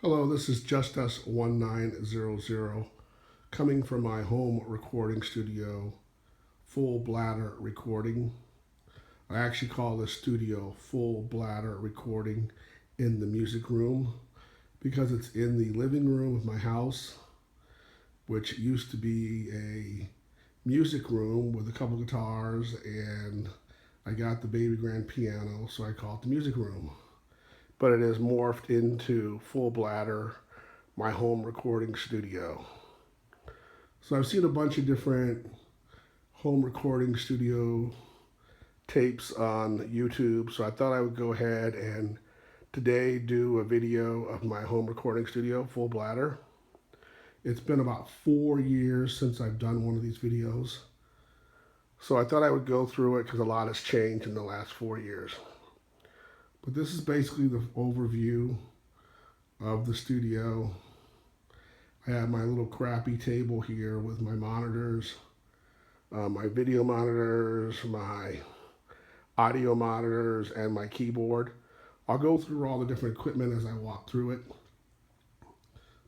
Hello, this is Justus 1900 coming from my home recording studio, Full Bladder Recording. I actually call this studio Full Bladder Recording in the music room because it's in the living room of my house, which used to be a music room with a couple guitars, and I got the baby grand piano, so I call it the music room. But it has morphed into Full Bladder, my home recording studio. So I've seen a bunch of different home recording studio tapes on YouTube, so I thought I would go ahead and today do a video of my home recording studio, Full Bladder. It's been about 4 years since I've done one of these videos, so I thought I would go through it because a lot has changed in the last 4 years. But this is basically the overview of the studio. I have my little crappy table here with my monitors, my video monitors, my audio monitors, and my keyboard. I'll go through all the different equipment as I walk through it.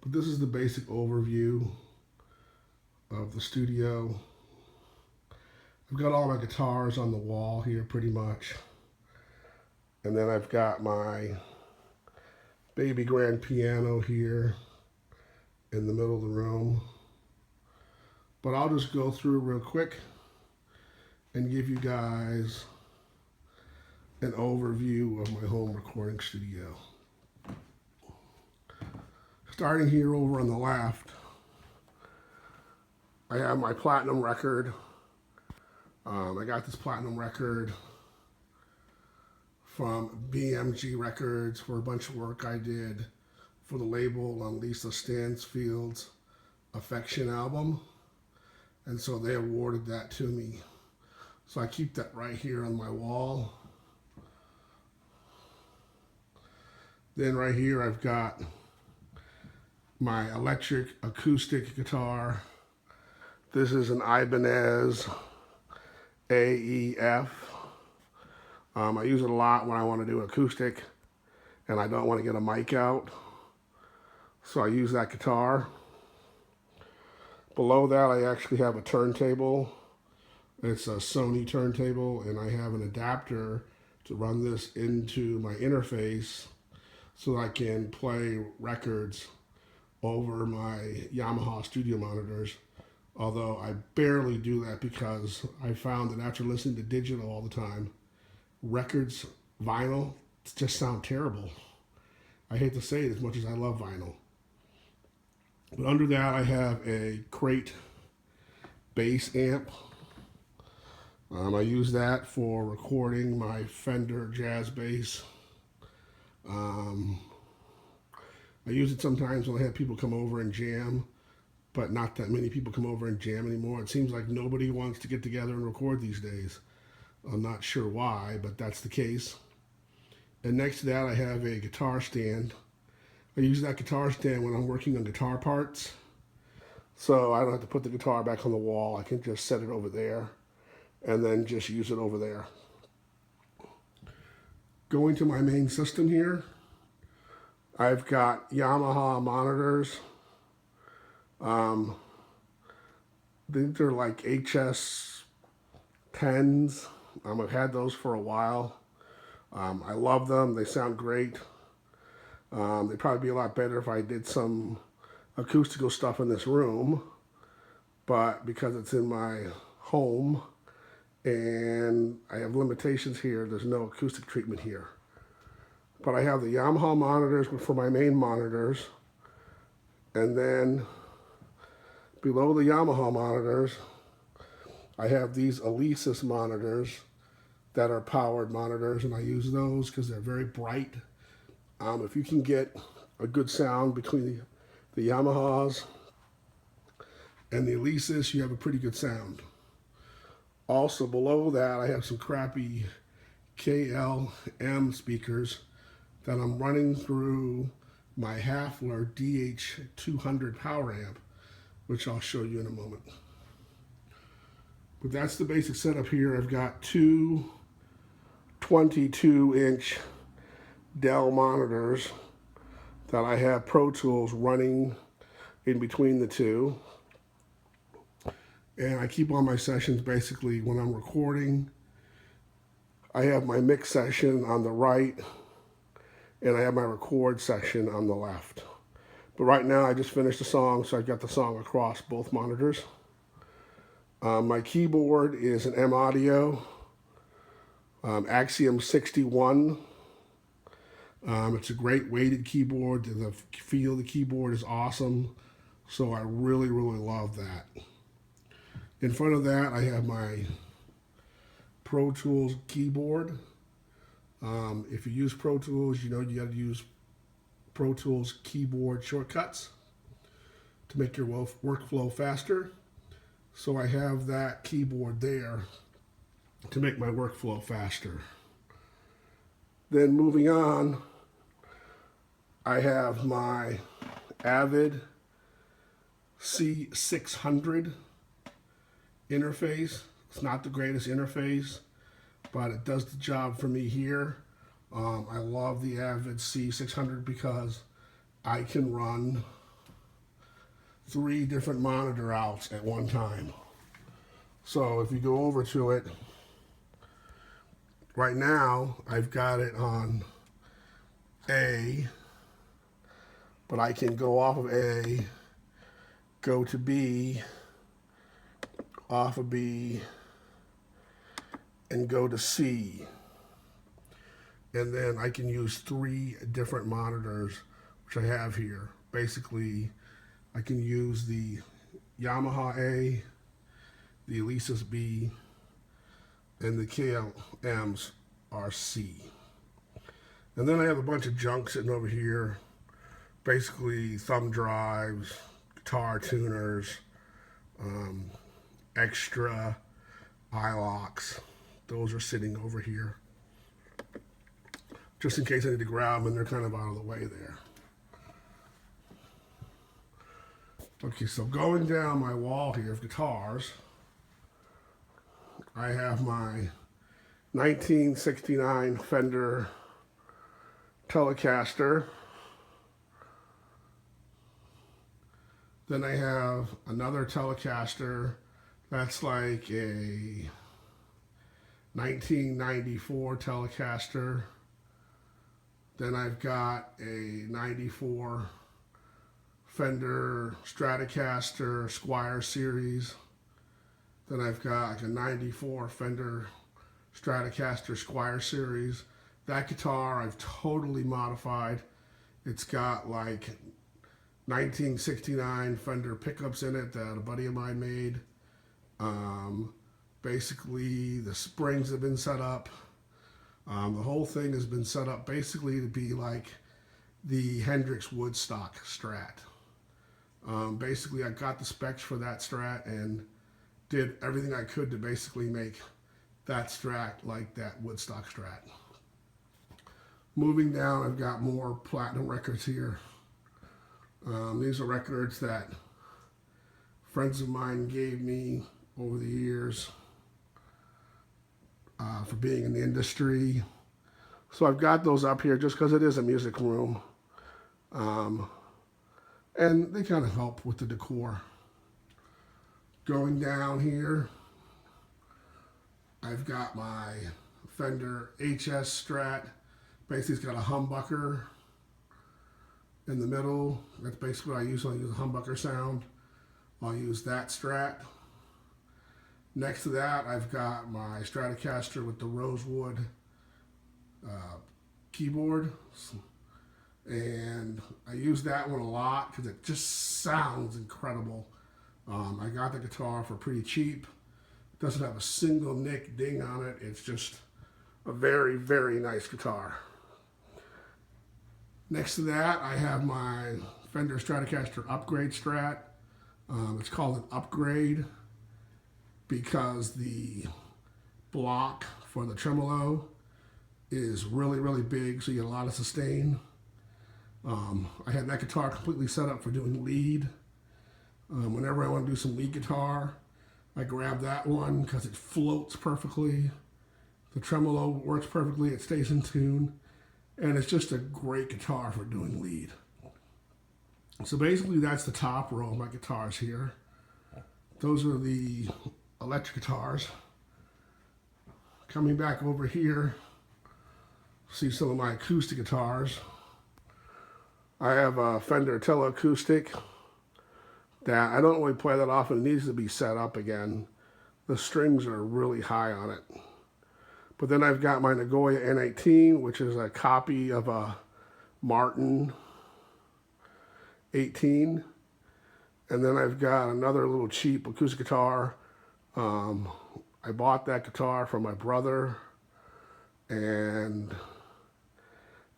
But this is the basic overview of the studio. I've got all my guitars on the wall here pretty much. And then I've got my baby grand piano here in the middle of the room. But I'll just go through real quick and give you guys an overview of my home recording studio. Starting here over on the left, I have my platinum record. I got this platinum record from BMG Records for a bunch of work I did for the label on Lisa Stansfield's Affection album. And so they awarded that to me. So I keep that right here on my wall. Then right here I've got my electric acoustic guitar. This is an Ibanez AEF. I use it a lot when I want to do acoustic and I don't want to get a mic out. So I use that guitar. Below that I actually have a turntable. It's a Sony turntable, and I have an adapter to run this into my interface so that I can play records over my Yamaha studio monitors. Although I barely do that because I found that after listening to digital all the time, records, vinyl, just sound terrible. I hate to say it as much as I love vinyl. But under that I have a Crate bass amp. I use that for recording my Fender jazz bass. I use it sometimes when I have people come over and jam, but not that many people come over and jam anymore. It seems like nobody wants to get together and record these days. I'm not sure why, but that's the case. And next to that, I have a guitar stand. I use that guitar stand when I'm working on guitar parts. So I don't have to put the guitar back on the wall. I can just set it over there and then just use it over there. Going to my main system here, I've got Yamaha monitors. These are like HS10s. I've had those for a while. I love them. They sound great. They'd probably be a lot better if I did some acoustical stuff in this room, but because it's in my home and I have limitations here, there's no acoustic treatment here. But I have the Yamaha monitors for my main monitors, and then below the Yamaha monitors, I have these Alesis monitors that are powered monitors, and I use those because they're very bright. If you can get a good sound between the Yamahas and the Alesis, you have a pretty good sound. Also below that, I have some crappy KLM speakers that I'm running through my Hallet DH200 power amp, which I'll show you in a moment. But that's the basic setup here. I've got two 22-inch Dell monitors that I have Pro Tools running in between the two. And I keep all my sessions basically when I'm recording. I have my mix session on the right, and I have my record section on the left. But right now I just finished the song, so I've got the song across both monitors. My keyboard is an M Audio Axiom 61. It's a great weighted keyboard. The feel of the keyboard is awesome, so I really, really love that. In front of that, I have my Pro Tools keyboard. If you use Pro Tools, you know you got to use Pro Tools keyboard shortcuts to make your workflow faster. So I have that keyboard there to make my workflow faster. Then moving on, I have my AVID C600 interface. It's not the greatest interface, but it does the job for me here. I love the AVID C600 because I can run 3 different monitor outs at one time. So if you go over to it, right now I've got it on A, but I can go off of A, go to B, off of B, and go to C. And then I can use 3 different monitors, which I have here. Basically, I can use the Yamaha A, the Alesis B, and the KLMs are C. And then I have a bunch of junk sitting over here, basically thumb drives, guitar tuners, extra iLocks. Those are sitting over here, just in case I need to grab them, and they're kind of out of the way there. Okay, so going down my wall here of guitars, I have my 1969 Fender Telecaster. Then I have another Telecaster that's like a 1994 Telecaster. Then I've got a 94 Fender Stratocaster Squire Series. Then I've got like a 94 Fender Stratocaster Squire Series. That guitar I've totally modified. It's got like 1969 Fender pickups in it that a buddy of mine made. Basically, the springs have been set up. The whole thing has been set up basically to be like the Hendrix Woodstock Strat. Basically, I got the specs for that Strat and did everything I could to basically make that Strat like that Woodstock Strat. Moving down, I've got more platinum records here. These are records that friends of mine gave me over the years for being in the industry. So I've got those up here just because it is a music room. And they kind of help with the decor. Going down here, I've got my Fender HS Strat. Basically, it's got a humbucker in the middle. That's basically what I use when I use a humbucker sound. I'll use that Strat. Next to that, I've got my Stratocaster with the Rosewood keyboard. And I use that one a lot because it just sounds incredible. I got the guitar for pretty cheap. It doesn't have a single nick ding on it. It's just a very, very nice guitar. Next to that, I have my Fender Stratocaster Upgrade Strat. It's called an Upgrade because the block for the tremolo is really, really big, so you get a lot of sustain. I had that guitar completely set up for doing lead. Whenever I want to do some lead guitar, I grab that one because it floats perfectly. The tremolo works perfectly, it stays in tune, and it's just a great guitar for doing lead. So basically that's the top row of my guitars here. Those are the electric guitars. Coming back over here, see some of my acoustic guitars. I have a Fender Teleacoustic that I don't really play that often. It needs to be set up again. The strings are really high on it. But then I've got my Nagoya N18, which is a copy of a Martin 18. And then I've got another little cheap acoustic guitar. I bought that guitar from my brother, and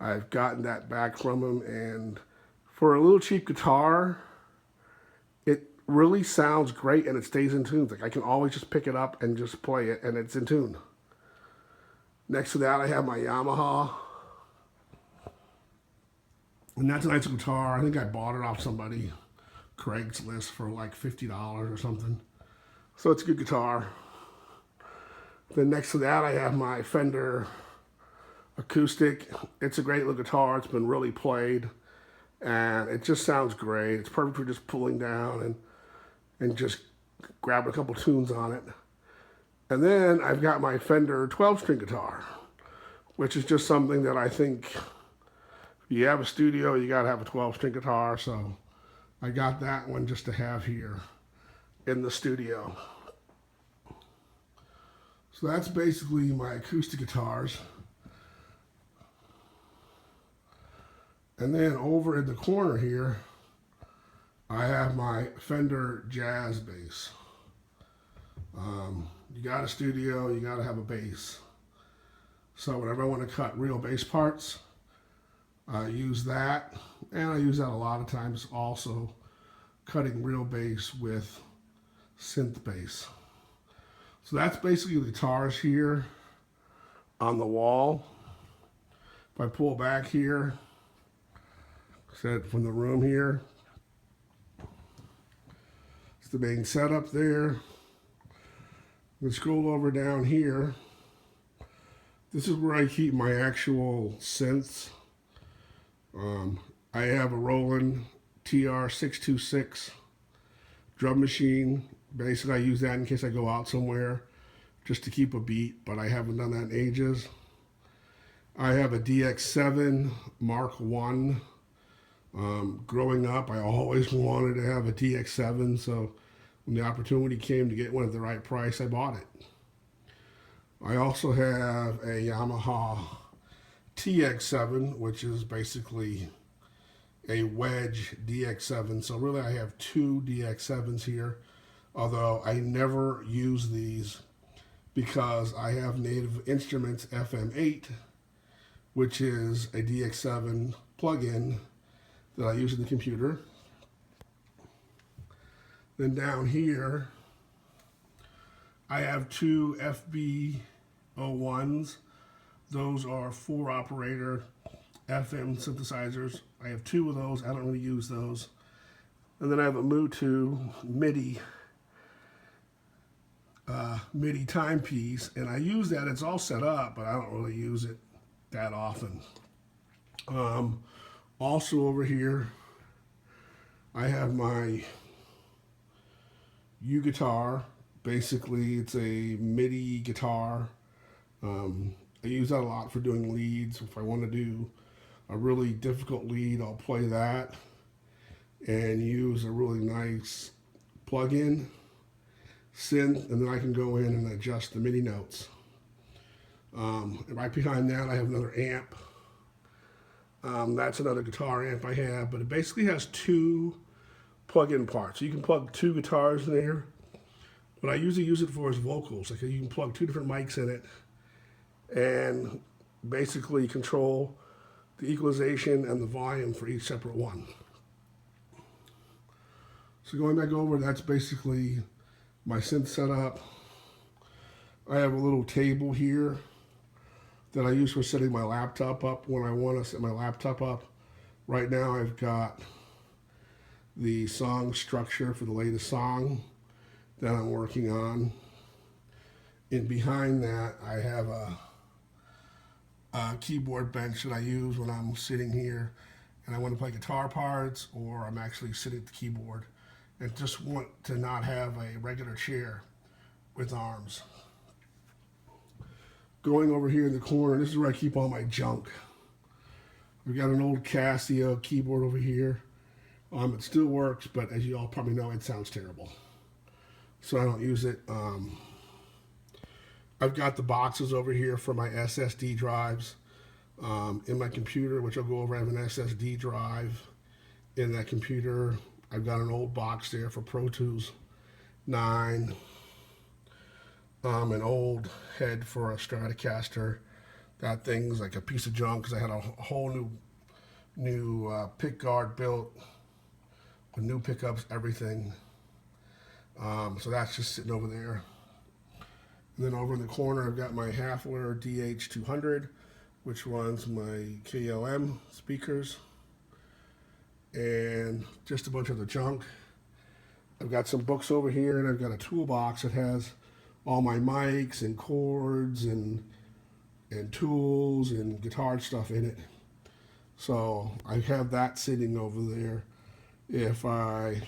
I've gotten that back from him. And for a little cheap guitar, it really sounds great and it stays in tune. Like I can always just pick it up and just play it and it's in tune. Next to that, I have my Yamaha. And that's a nice guitar. I think I bought it off somebody, Craigslist, for like $50 or something. So it's a good guitar. Then next to that, I have my Fender acoustic. It's a great little guitar. It's been really played. And it just sounds great. It's perfect for just pulling down and just grabbing a couple tunes on it. And then I've got my Fender 12-string guitar, which is just something that I think if you have a studio, you got to have a 12-string guitar. So I got that one just to have here in the studio. So that's basically my acoustic guitars. And then over in the corner here, I have my Fender Jazz bass. You got a studio, you got to have a bass. So whenever I want to cut real bass parts, I use that. And I use that a lot of times also, cutting real bass with synth bass. So that's basically the guitars here on the wall. If I pull back here, set from the room here, it's the main setup there. Let's scroll over down here. This is where I keep my actual synths. I have a Roland TR626 drum machine. Basically, I use that in case I go out somewhere just to keep a beat, but I haven't done that in ages. I have a DX7 MK1. Growing up, I always wanted to have a DX7, so when the opportunity came to get one at the right price, I bought it. I also have a Yamaha TX7, which is basically a wedge DX7. So really I have two DX7s here, although I never use these because I have Native Instruments FM8, which is a DX7 plugin that I use in the computer. Then down here, I have two FB01s. Those are 4-operator FM synthesizers. I have two of those. I don't really use those. And then I have a Midi timepiece, and I use that. It's all set up, but I don't really use it that often. Also over here, I have my U-guitar. Basically, it's a Midi guitar. I use that a lot for doing leads. If I want to do a really difficult lead, I'll play that and use a really nice plug-in synth, and then I can go in and adjust the MIDI notes. And right behind that, I have another amp. That's another guitar amp I have, but it basically has two plug-in parts. So you can plug two guitars in there. What I usually use it for is vocals. Like you can plug two different mics in it and basically control the equalization and the volume for each separate one. So going back over, that's basically my synth setup. I have a little table here that I use for setting my laptop up when I want to set my laptop up. Right now I've got the song structure for the latest song that I'm working on. And behind that, I have a keyboard bench that I use when I'm sitting here and I want to play guitar parts, or I'm actually sitting at the keyboard and just want to not have a regular chair with arms. Going over here in the corner, this is where I keep all my junk. We've got an old Casio keyboard over here. It still works, but as you all probably know, it sounds terrible. So I don't use it. I've got the boxes over here for my SSD drives. In my computer, which I'll go over, I have an SSD drive in that computer. I've got an old box there for Pro Tools 9. An old head for a Stratocaster. That thing's like a piece of junk because I had a whole new pick guard built with new pickups, everything. So that's just sitting over there. And then over in the corner, I've got my Hallet DH200, which runs my KLM speakers, and just a bunch of the junk. I've got some books over here, and I've got a toolbox that has all my mics and cords and tools and guitar stuff in it. So I have that sitting over there if I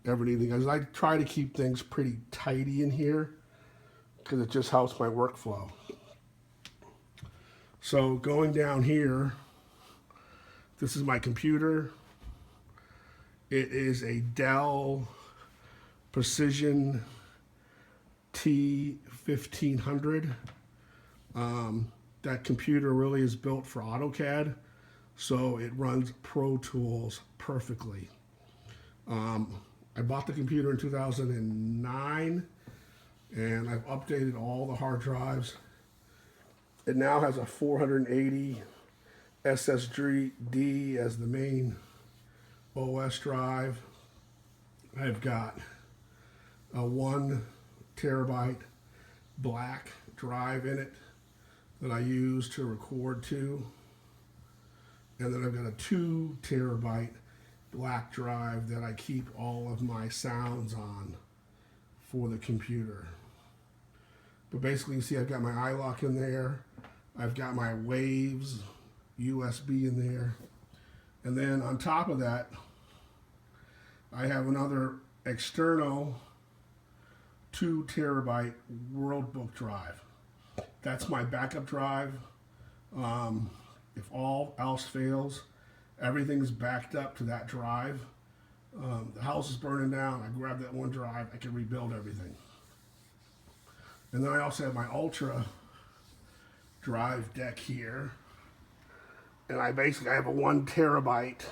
ever need anything. I try to keep things pretty tidy in here because it just helps my workflow. So going down here, this is my computer. It is a Dell Precision T1500. That computer really is built for AutoCAD, so it runs Pro Tools perfectly. I bought the computer in 2009, and I've updated all the hard drives. It now has a 480 SSD as the main OS drive. I've got a 1 terabyte black drive in it that I use to record to. And then I've got a 2 terabyte black drive that I keep all of my sounds on for the computer. But basically, you see I've got my iLok in there. I've got my Waves USB in there. And then on top of that, I have another external 2 terabyte Worldbook drive. That's my backup drive. If all else fails, everything's backed up to that drive. The house is burning down. I grab that one drive. I can rebuild everything. And then I also have my Ultra drive deck here. And I have a 1 terabyte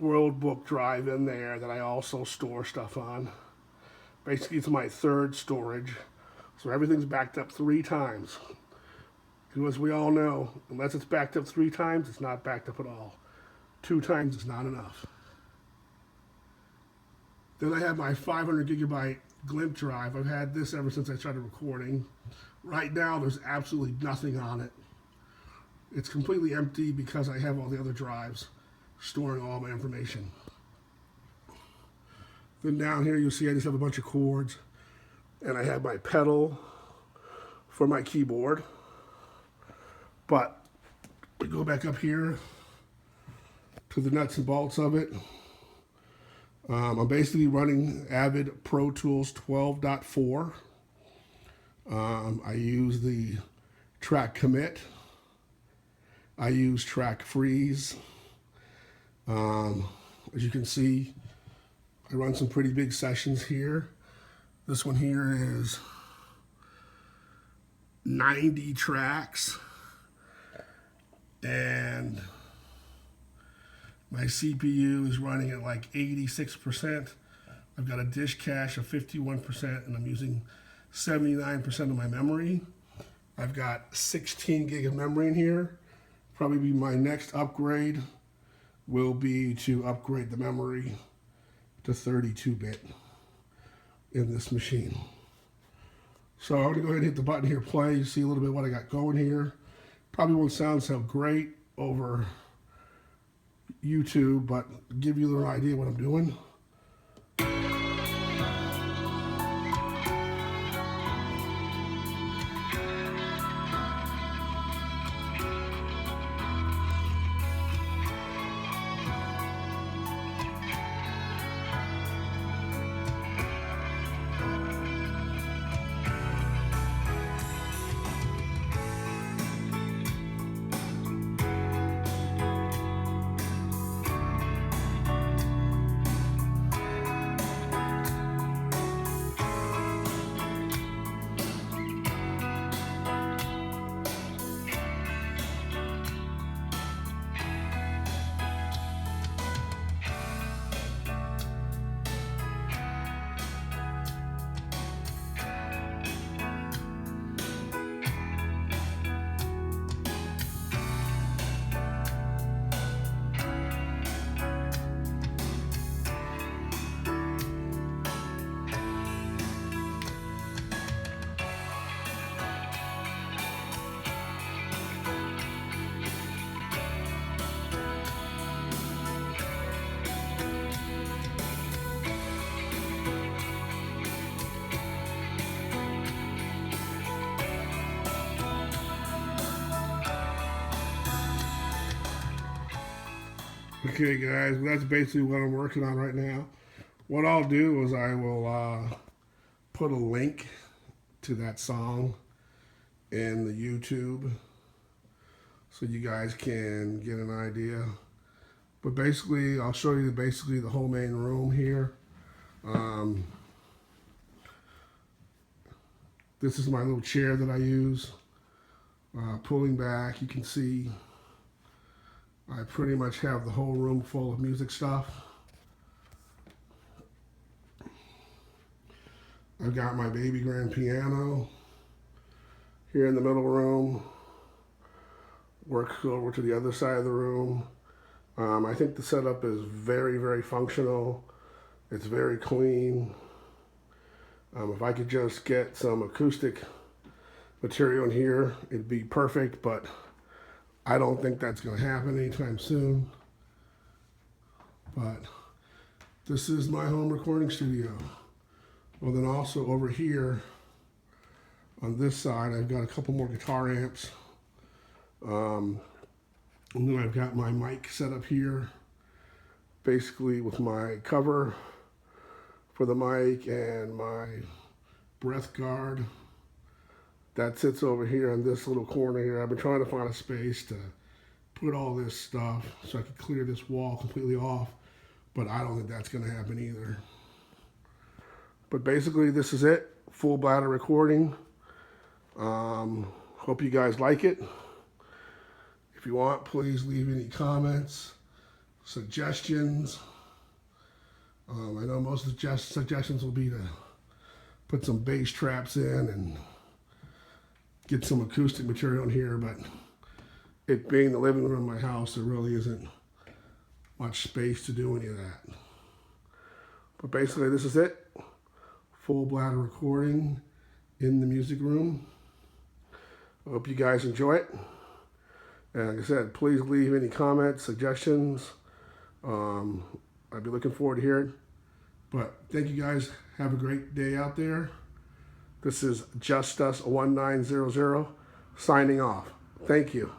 Worldbook drive in there that I also store stuff on. Basically, it's my third storage. So everything's backed up 3 times. Because as we all know, unless it's backed up 3 times, it's not backed up at all. 2 times is not enough. Then I have my 500 gigabyte Glyph drive. I've had this ever since I started recording. Right now, there's absolutely nothing on it. It's completely empty because I have all the other drives storing all my information. Then down here, you'll see I just have a bunch of cords. And I have my pedal for my keyboard. But we go back up here to the nuts and bolts of it. I'm basically running AVID Pro Tools 12.4. I use the track commit. I use track freeze. As you can see, I run some pretty big sessions here. This one here is 90 tracks. And my CPU is running at like 86%. I've got a disk cache of 51%, and I'm using 79% of my memory. I've got 16 gig of memory in here. Probably be my next upgrade will be to upgrade the memory to 32-bit in this machine. So I'm gonna go ahead and hit the button here, play. You see a little bit what I got going here. Probably won't sound so great over YouTube, but give you a little idea what I'm doing. Okay, guys, that's basically what I'm working on right now. What I'll do is I will put a link to that song in the YouTube so you guys can get an idea. But basically, I'll show you basically the whole main room here. This is my little chair that I use. Pulling back, you can see I pretty much have the whole room full of music stuff. I've got my baby grand piano here in the middle room. Works over to the other side of the room. I think the setup is very, very functional. It's very clean. If I could just get some acoustic material in here, it'd be perfect, but I don't think that's going to happen anytime soon. But this is my home recording studio. Well, then also over here on this side, I've got a couple more guitar amps. And then I've got my mic set up here, basically with my cover for the mic and my breath guard. That sits over here in this little corner here. I've been trying to find a space to put all this stuff so I could clear this wall completely off, but I don't think that's going to happen either. But basically, this is it. Full bladder recording. Hope you guys like it. If you want, please leave any comments, suggestions. I know most of the suggestions will be to put some bass traps in and get some acoustic material in here, but it being the living room of my house, there really isn't much space to do any of that. But basically, this is it. Full bladder recording in the music room. I hope you guys enjoy it. And like I said, please leave any comments, suggestions. I'd be looking forward to hearing. But thank you guys. Have a great day out there. This is Justus 1900 signing off. Thank you.